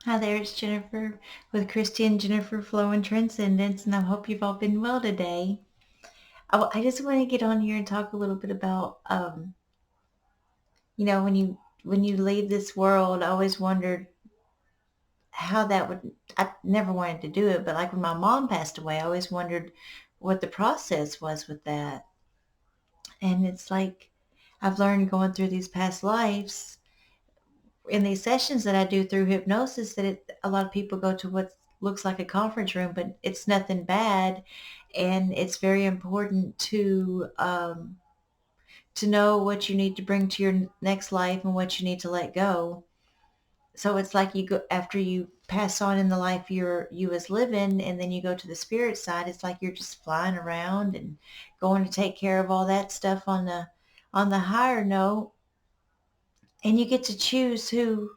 Hi there, it's Jennifer with Christy and Jennifer Flow and Transcendence, and I hope you've all been well today. I just want to get on here and talk a little bit about, when you leave this world, I always wondered how that would. I never wanted to do it, but like when my mom passed away, I always wondered what the process was with that. And it's like I've learned going through these past lives in these sessions that I do through hypnosis that a lot of people go to what looks like a conference room, but it's nothing bad, and it's very important to know what you need to bring to your next life and what you need to let go. So it's like you go after you pass on in the life you was living, and then you go to the spirit side. It's like you're just flying around and going to take care of all that stuff on the higher note, and you get to choose who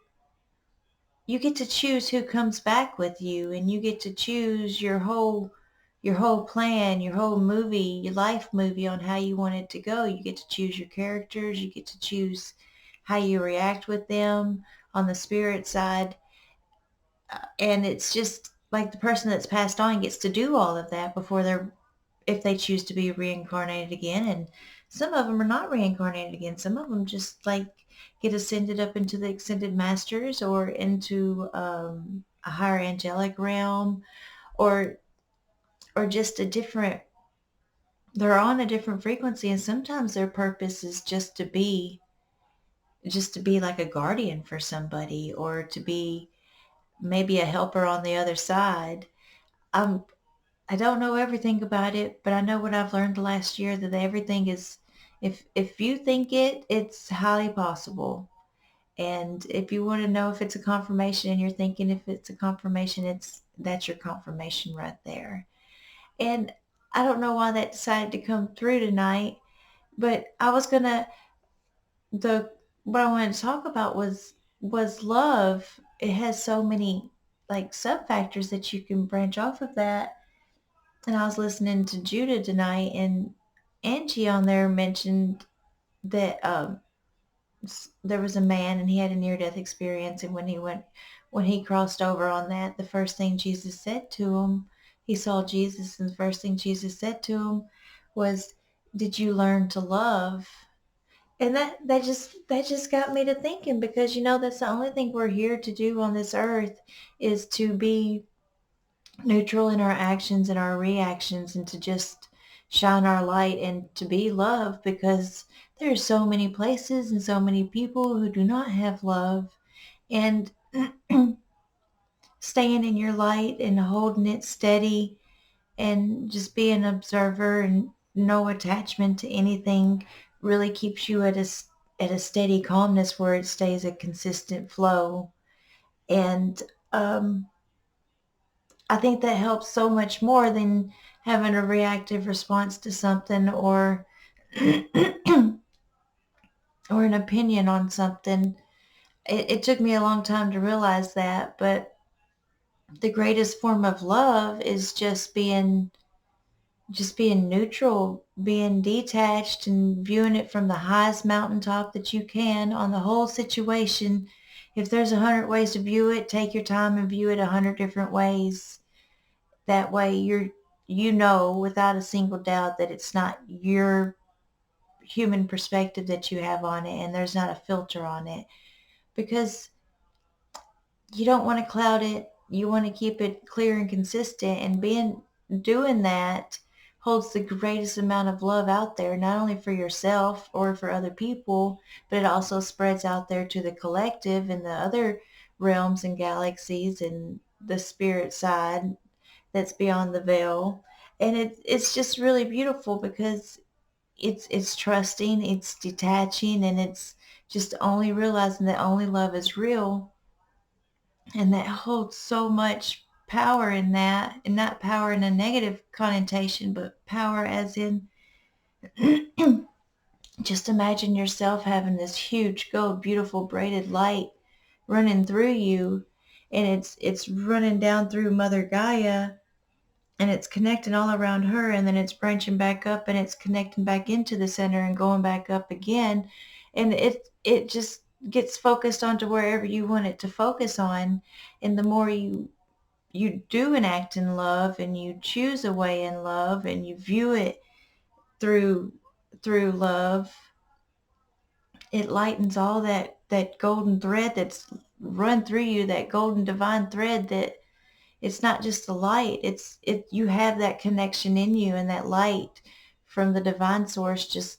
comes back with you, and you get to choose your whole plan, your whole movie, your life movie on how you want it to go. You get to choose your characters, you get to choose how you react with them on the spirit side. And it's just like the person that's passed on gets to do all of that before they're if they choose to be reincarnated again. And some of them are not reincarnated again. Some of them just like get ascended up into the ascended masters or into a higher angelic realm, or just a different. They're on a different frequency, and sometimes their purpose is just to be like a guardian for somebody, or to be maybe a helper on the other side. Um, I don't know everything about it, but I know what I've learned the last year, that everything is, if you think it's highly possible. And if you want to know if it's a confirmation and you're thinking if it's a confirmation, that's your confirmation right there. And I don't know why that decided to come through tonight, but I was gonna the what I wanted to talk about was love. It has so many like subfactors that you can branch off of that. And I was listening to Judah tonight, and Angie on there mentioned that there was a man and he had a near-death experience, and when he crossed over on that, the first thing Jesus said to him, he saw Jesus, and the first thing Jesus said to him was, "Did you learn to love?" And that just got me to thinking, because that's the only thing we're here to do on this earth, is to be neutral in our actions and our reactions, and to just shine our light and to be love, because there's so many places and so many people who do not have love. And staying in your light and holding it steady and just being an observer and no attachment to anything really keeps you at a steady calmness where it stays a consistent flow. And um, I think that helps so much more than having a reactive response to something, or or an opinion on something. It took me a long time to realize that, but the greatest form of love is just being neutral, being detached, and viewing it from the highest mountaintop that you can on the whole situation. If there's 100 ways to view it, take your time and view it 100 different ways. That way you know without a single doubt that it's not your human perspective that you have on it, and there's not a filter on it, because you don't want to cloud it. You want to keep it clear and consistent, and doing that holds the greatest amount of love out there, not only for yourself or for other people, but it also spreads out there to the collective and the other realms and galaxies and the spirit side that's beyond the veil. And it's just really beautiful, because it's trusting, it's detaching, and it's just only realizing that only love is real, and that holds so much power in that, and not power in a negative connotation, but power as in just imagine yourself having this huge gold beautiful braided light running through you, and it's running down through Mother Gaia, and it's connecting all around her, and then it's branching back up, and it's connecting back into the center and going back up again. And it just gets focused onto wherever you want it to focus on. And the more you do and act in love, and you choose a way in love, and you view it through love, it lightens all that golden thread that's run through you, that golden divine thread, that it's not just the light, you have that connection in you, and that light from the divine source just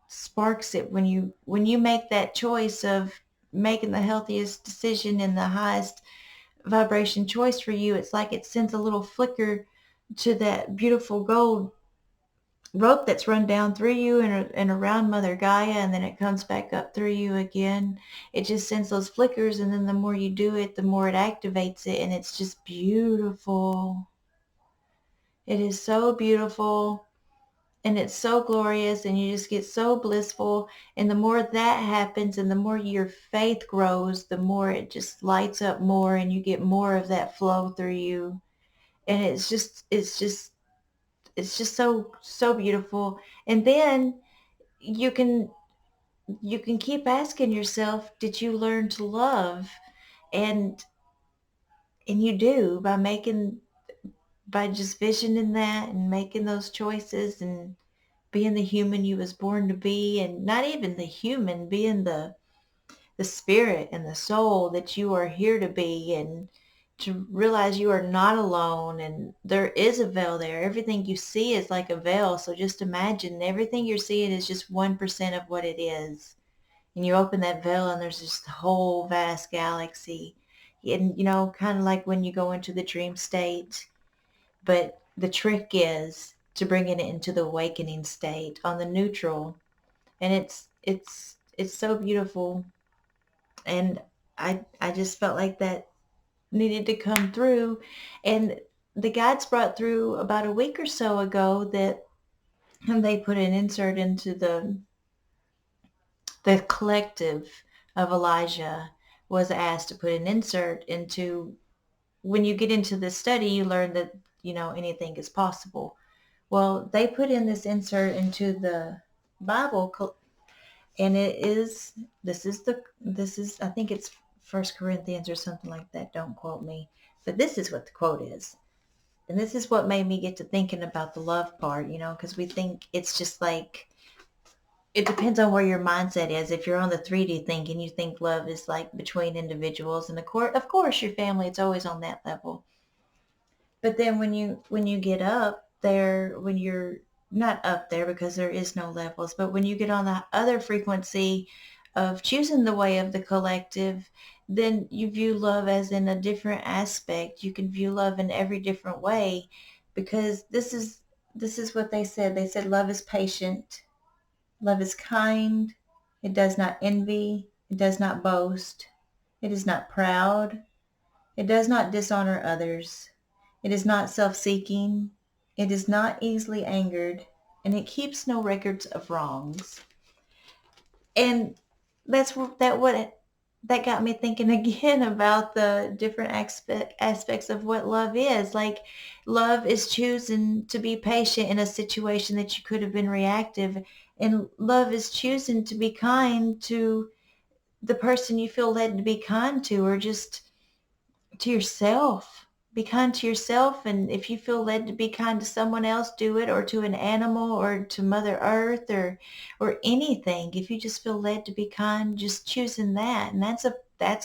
sparks it when you make that choice of making the healthiest decision and the highest vibration choice for you. It's like it sends a little flicker to that beautiful gold rope that's run down through you and around Mother Gaia, and then it comes back up through you again. It just sends those flickers, and then the more you do it, the more it activates it, and it's just beautiful. It is so beautiful, and it's so glorious, and you just get so blissful. And the more that happens, and the more your faith grows, the more it just lights up more, and you get more of that flow through you. And it's just so beautiful. And then you can keep asking yourself, did you learn to love? And you do, by just visioning that and making those choices and being the human you was born to be, and not even the human, being the spirit and the soul that you are here to be, and to realize you are not alone, and there is a veil there. Everything you see is like a veil. So just imagine everything you're seeing is just 1% of what it is. And you open that veil, and there's this whole vast galaxy. And, kind of like when you go into the dream state, but the trick is to bringing it into the awakening state on the neutral. And it's so beautiful. And I just felt like that needed to come through. And the guides brought through about a week or so ago that they put an insert into the collective of Elijah was asked to put an insert into. When you get into the study, you learn that anything is possible. Well, they put in this insert into the Bible, and this is I think it's First Corinthians or something like that. Don't quote me, but this is what the quote is. And this is what made me get to thinking about the love part, because we think it's just like, it depends on where your mindset is. If you're on the 3D thinking, you think love is like between individuals, and of course your family, it's always on that level. But then when you get up there, when you're not up there because there is no levels, but when you get on the other frequency of choosing the way of the collective, then you view love as in a different aspect. You can view love in every different way, because this is what they said. They said love is patient, love is kind, it does not envy, it does not boast, it is not proud, it does not dishonor others. It is not self-seeking. It is not easily angered, and it keeps no records of wrongs. And that got me thinking again about the different aspects of what love is. Like, love is choosing to be patient in a situation that you could have been reactive, and love is choosing to be kind to the person you feel led to be kind to, or just to yourself. Be kind to yourself, and if you feel led to be kind to someone else, do it, or to an animal, or to Mother Earth, or anything. If you just feel led to be kind, just choosing that, and that's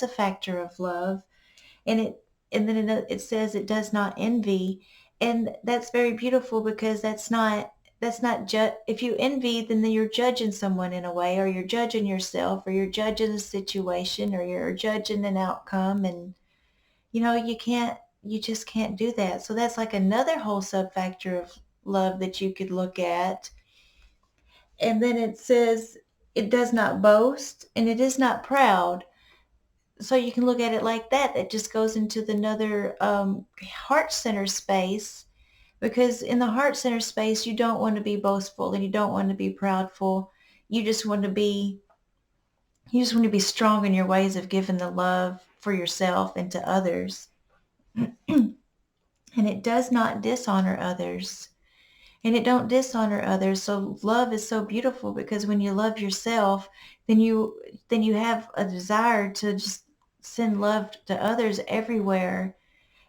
a factor of love. And then it says it does not envy, and that's very beautiful, because if you envy, then you're judging someone in a way, or you're judging yourself, or you're judging a situation, or you're judging an outcome. And you just can't do that. So that's like another whole subfactor of love that you could look at. And then it says it does not boast, and it is not proud. So you can look at it like that. That just goes into another heart center space, because in the heart center space, you don't want to be boastful, and you don't want to be proudful. You just want to be strong in your ways of giving the love for yourself and to others. And it does not dishonor others. and it don't dishonor others. So love is so beautiful because when you love yourself, then you have a desire to just send love to others everywhere.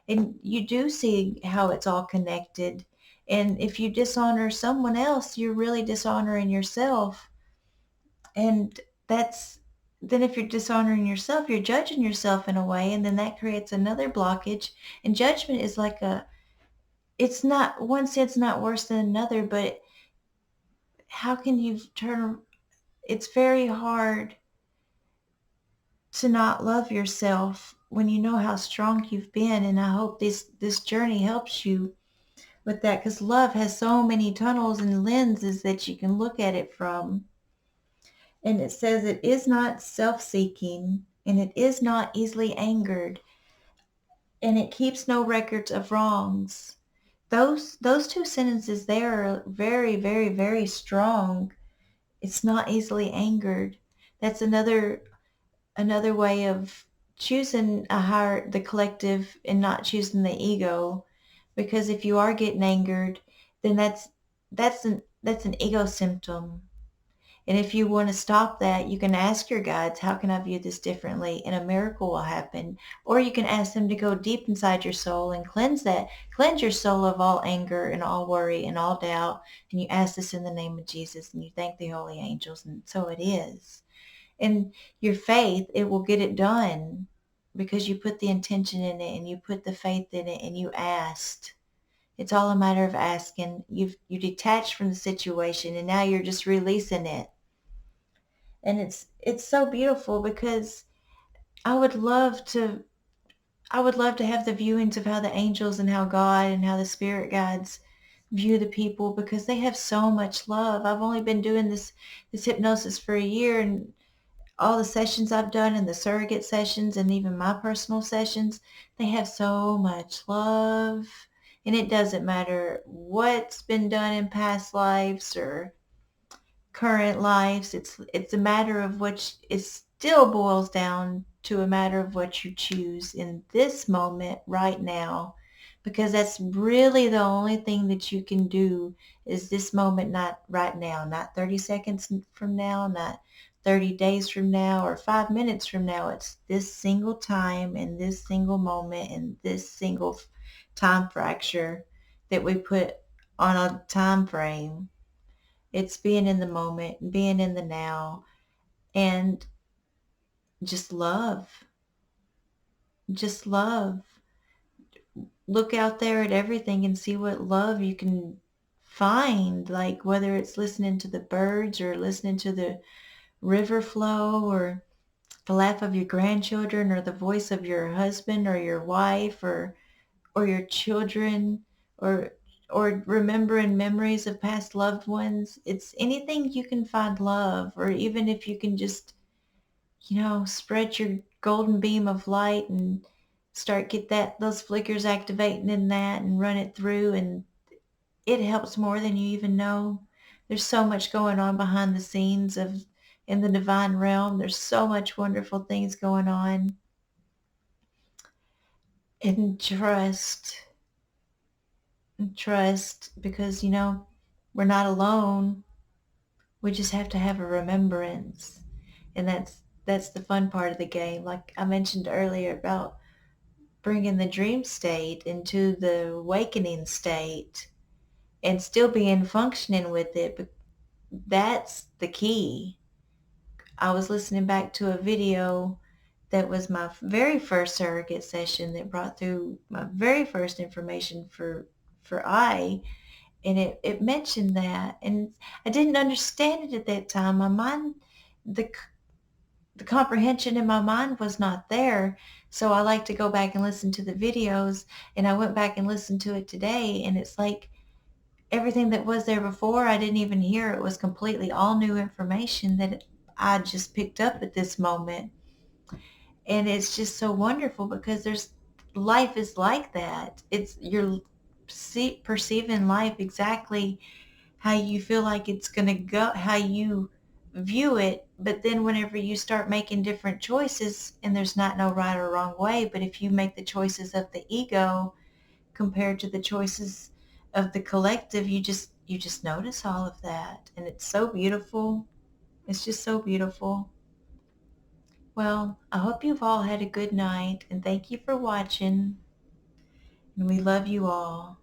And you do see how it's all connected. And if you dishonor someone else, you're really dishonoring yourself. And that's then if you're dishonoring yourself, you're judging yourself in a way, and then that creates another blockage. And judgment is like it's not, one sin's not worse than another, but how can you turn, it's very hard to not love yourself when you know how strong you've been. And I hope this journey helps you with that, because love has so many tunnels and lenses that you can look at it from. And it says it is not self-seeking, and it is not easily angered, and it keeps no records of wrongs. Those two sentences there are very, very, very strong. It's not easily angered. That's another way of choosing the collective and not choosing the ego. Because if you are getting angered, then that's an ego symptom. And if you want to stop that, you can ask your guides, how can I view this differently? And a miracle will happen. Or you can ask them to go deep inside your soul and cleanse your soul of all anger and all worry and all doubt. And you ask this in the name of Jesus, and you thank the holy angels. And so it is. And your faith, it will get it done because you put the intention in it and you put the faith in it and you asked. It's all a matter of asking. You detached from the situation, and now you're just releasing it. And it's so beautiful because I would love to I would love to have the viewings of how the angels and how God and how the spirit guides view the people, because they have so much love. I've only been doing this hypnosis for a year, and all the sessions I've done and the surrogate sessions and even my personal sessions, they have so much love. And it doesn't matter what's been done in past lives or current lives. It's a matter of which it still boils down to a matter of what you choose in this moment right now, because that's really the only thing that you can do is this moment, not right now, not 30 seconds from now, not 30 days from now or 5 minutes from now. It's this single time and this single moment and this single time fracture that we put on a time frame. It's being in the moment, being in the now, and just love. Just love. Look out there at everything and see what love you can find, like whether it's listening to the birds or listening to the river flow or the laugh of your grandchildren or the voice of your husband or your wife or your children, or remembering memories of past loved ones. It's anything you can find love, or even if you can just, spread your golden beam of light and start get those flickers activating in that and run it through, and it helps more than you even know. There's so much going on behind the scenes of in the divine realm. There's so much wonderful things going on. And trust, because we're not alone. We just have to have a remembrance. And that's the fun part of the game. Like I mentioned earlier about bringing the dream state into the awakening state and still being functioning with it. But that's the key. I was listening back to a video that was my very first surrogate session that brought through my very first information for and it mentioned that, and I didn't understand it at that time. My mind, the the comprehension in my mind was not there. So I like to go back and listen to the videos, and I went back and listened to it today, and it's like everything that was there before, I didn't even hear. It was completely all new information that I just picked up at this moment. And it's just so wonderful because life is like that. It's you're perceiving life exactly how you feel like it's going to go, how you view it. But then whenever you start making different choices, and there's not no right or wrong way, but if you make the choices of the ego compared to the choices of the collective, you just notice all of that. And it's so beautiful. It's just so beautiful. Well, I hope you've all had a good night, and thank you for watching, and we love you all.